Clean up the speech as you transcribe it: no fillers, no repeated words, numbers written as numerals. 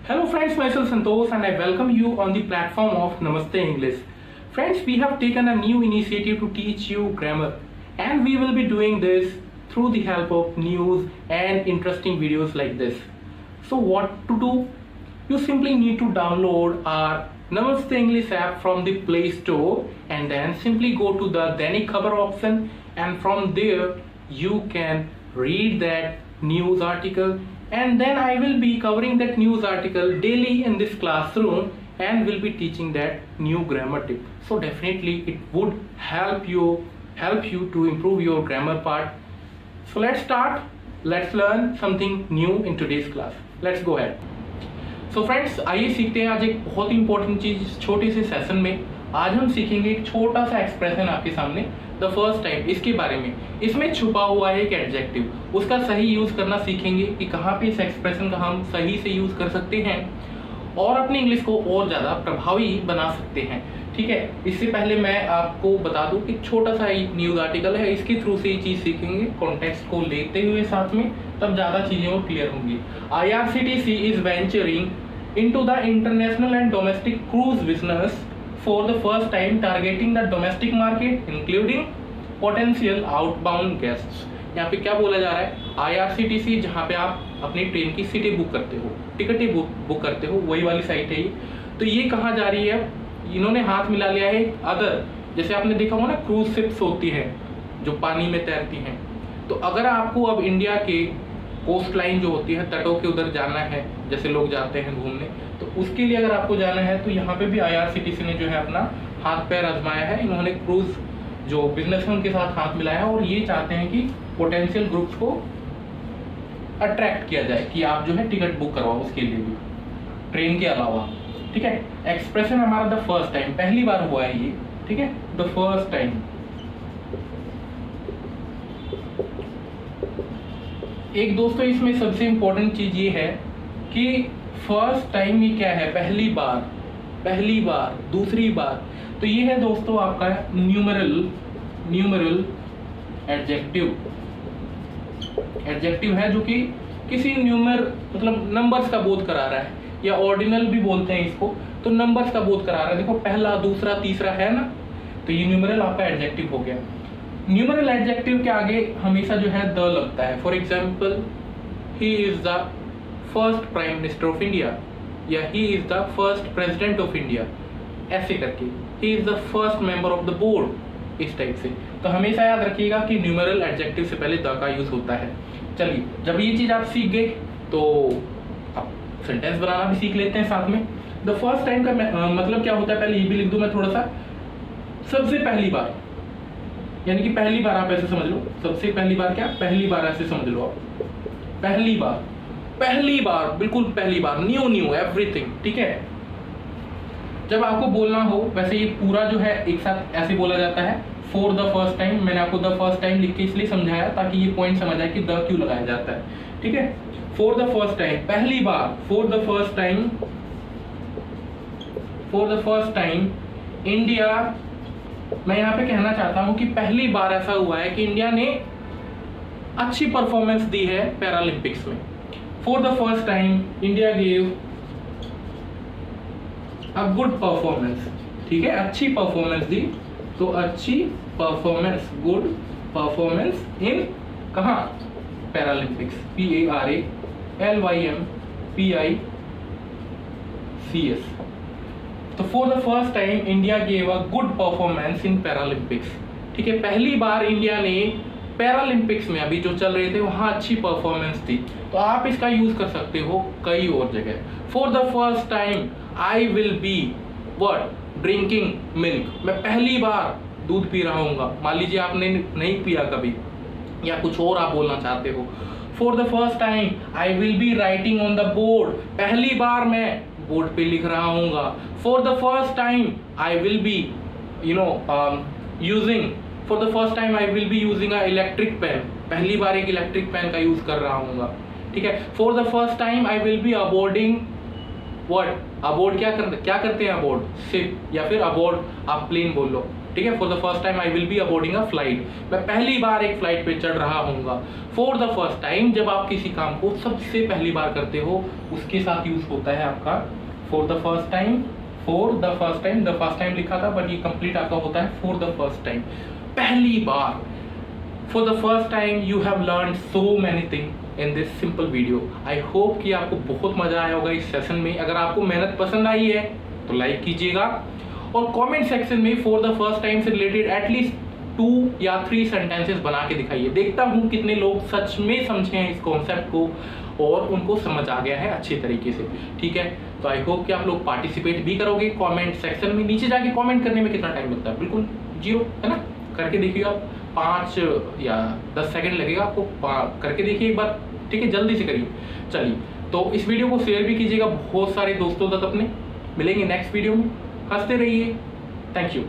Hello friends, myself Santosh and I welcome you on the platform of Namaste English. Friends, we have taken a new initiative to teach you grammar and we will be doing this through the help of news and interesting videos like this. So what to do? You simply need to download our Namaste English app from the Play Store and then simply go to the Dainik Khabar option, and from there you can read that news article, and then I will be covering that news article daily in this classroom and will be teaching that new grammar tip. So definitely it would help you to improve your grammar part. So let's start. Let's learn something new in today's class. Let's go ahead. So friends, आइए सीखते हैं आज एक बहुत ही important चीज छोटे से session में। आज हम सीखेंगे एक छोटा सा एक्सप्रेशन आपके सामने, द फर्स्ट टाइम, इसके बारे में। इसमें छुपा हुआ है एक एडजेक्टिव, उसका सही यूज करना सीखेंगे कि कहाँ पे इस एक्सप्रेशन का हम सही से यूज कर सकते हैं और अपनी इंग्लिश को और ज़्यादा प्रभावी बना सकते हैं। ठीक है, इससे पहले मैं आपको बता दूं कि छोटा सा एक न्यूज़ आर्टिकल है, इसके थ्रू से ये चीज़ सीखेंगे, कॉन्टेक्स्ट को लेते हुए साथ में, तब ज़्यादा चीज़ें और क्लियर होंगी। IRCTC is venturing into the international and domestic cruise business for the first time, targeting the domestic market including potential outbound guests. यहाँ पे क्या बोला जा रहा है? IRCTC, जहाँ पे आप अपनी ट्रेन की सीटें बुक करते हो, टिकटें बुक करते हो, वही वाली साइट है ये। तो ये कहाँ जा रही है? इन्होंने हाथ मिला लिया है अदर, जैसे आपने देखा होगा ना, क्रूज शिप्स होती हैं जो पानी में तैरती हैं। तो अगर आपको अब इंडिया के कोस्ट लाइन जो होती है, तटों के उधर जाना है, जैसे लोग जाते हैं घूमने, तो उसके लिए अगर आपको जाना है तो यहाँ पे भी IRCTC ने जो है अपना हाथ पैर आजमाया है। इन्होंने क्रूज जो बिजनेस है उनके साथ हाथ मिलाया है और ये चाहते हैं कि पोटेंशियल ग्रुप्स को अट्रैक्ट किया जाए कि आप जो है टिकट बुक करवाओ उसके लिए भी, ट्रेन के अलावा। ठीक है, एक्सप्रेशन हमारा द फर्स्ट टाइम, पहली बार हुआ है ये। ठीक है, द फर्स्ट टाइम। एक दोस्तों इसमें सबसे इंपॉर्टेंट चीज ये है कि फर्स्ट टाइम ये क्या है? पहली बार, पहली बार, दूसरी बार। तो ये है दोस्तों आपका न्यूमेरल एडजेक्टिव है, जो कि किसी मतलब नंबर्स का बोध करा रहा है, या ऑर्डिनल भी बोलते हैं इसको। तो नंबर्स का बोध करा रहा है। देखो, पहला, दूसरा, तीसरा है ना, तो ये न्यूमेरल आपका एडजेक्टिव हो गया। न्यूमेरल एडजेक्टिव के आगे हमेशा जो है द लगता है। For example, he is the first prime minister of India, या he is the first president of India, ऐसे करके। He is the first member of the board, इस टाइप से। तो हमेशा याद रखिएगा कि न्यूमेरल एडजेक्टिव से पहले द का यूज होता है। चलिए, जब ये चीज आप सीख गए तो अब सेंटेंस बनाना भी सीख लेते हैं साथ में। द फर्स्ट टाइम का मतलब क्या होता है, पहले ये भी लिख दूं मैं थोड़ा सा। सबसे पहली बार, यानी कि पहली बार, आप ऐसे समझ लो। सबसे पहली बार क्या? पहली बार, ऐसे समझ लो आप। पहली बार, पहली बार, बिल्कुल पहली बार, न्यू एवरीथिंग। ठीक है, जब आपको बोलना हो, वैसे ये पूरा जो है एक साथ ऐसे बोला जाता है, फॉर द फर्स्ट टाइम। मैंने आपको द फर्स्ट टाइम लिख के इसलिए समझाया ताकि ये पॉइंट समझ आए कि द क्यों लगाया जाता है। ठीक है, फॉर द फर्स्ट टाइम, पहली बार, for the first time India. मैं यहाँ पे कहना चाहता हूँ कि पहली बार ऐसा हुआ है कि इंडिया ने अच्छी परफॉर्मेंस दी है पैरालंपिक्स में। For the first time India gave a good performance. ठीक है, अच्छी परफॉर्मेंस दी, तो अच्छी परफॉर्मेंस, गुड परफॉर्मेंस इन कहाँ? Paralympics, PARALYMPICS। तो for the first time India gave a good performance in Paralympics. ठीक है, पहली बार इंडिया ने पैरालंपिक्स में, अभी जो चल रहे थे, वहां अच्छी परफॉर्मेंस दी। तो आप इसका यूज कर सकते हो कई और जगह। For the first time I will be what? Drinking milk. मैं पहली बार दूध पी रहा हूँ। मान लीजिए आपने नहीं पिया कभी, या कुछ और आप बोलना चाहते हो। For the first time I will be writing on the board. पहली बार मैं बोर्ड पे लिख रहा हूँ। For the first time I will be using a electric pen. पहली बार एक इलेक्ट्रिक पेन का यूज कर रहा हूँ। ठीक है, for the first time I will be aboarding what? Aboard क्या करते हैं? अबोर्ड शिप, या फिर अबोर्ड आप प्लेन बोल लो। ठीक है। For the first time I will be aboarding a flight, मैं पहली बार एक फ्लाइट पे चढ़ रहा हूँगा। फॉर द फर्स्ट टाइम, जब आप किसी काम को सबसे पहली बार करते हो उसके साथ यूज होता है आपका for the first time. For the first time, the first time लिखा था बट ये कंप्लीट आपका होता है फॉर द फर्स्ट टाइम, पहली बार। For the first time you have learn so many thing in this simple video. I hope कि आपको बहुत मजा आया होगा इस सेशन में। अगर आपको मेहनत पसंद आई है तो लाइक कीजिएगा और कमेंट सेक्शन में फॉर द फर्स्ट टाइम से रिलेटेड एटलीस्ट 2 या 3 सेंटेंसेस बना के दिखाइए। देखता हूँ कितने लोग सच में समझे हैं इस कॉन्सेप्ट को और उनको समझ आ गया है अच्छे तरीके से, ठीक है। तो आई होप कि आप लोग पार्टिसिपेट भी करोगे कमेंट सेक्शन में। नीचे जाके कमेंट करने में कितना टाइम लगता है, बिल्कुल 0, है ना। करके देखिए आप, 5 या 10 सेकंड लगेगा आपको, करके देखिए एक बार, ठीक है। जल्दी से करिए। चलिए, तो इस वीडियो को शेयर भी कीजिएगा बहुत सारे दोस्तों तक अपने। मिलेंगे नेक्स्ट वीडियो में, हंसते रहिए। Thank you.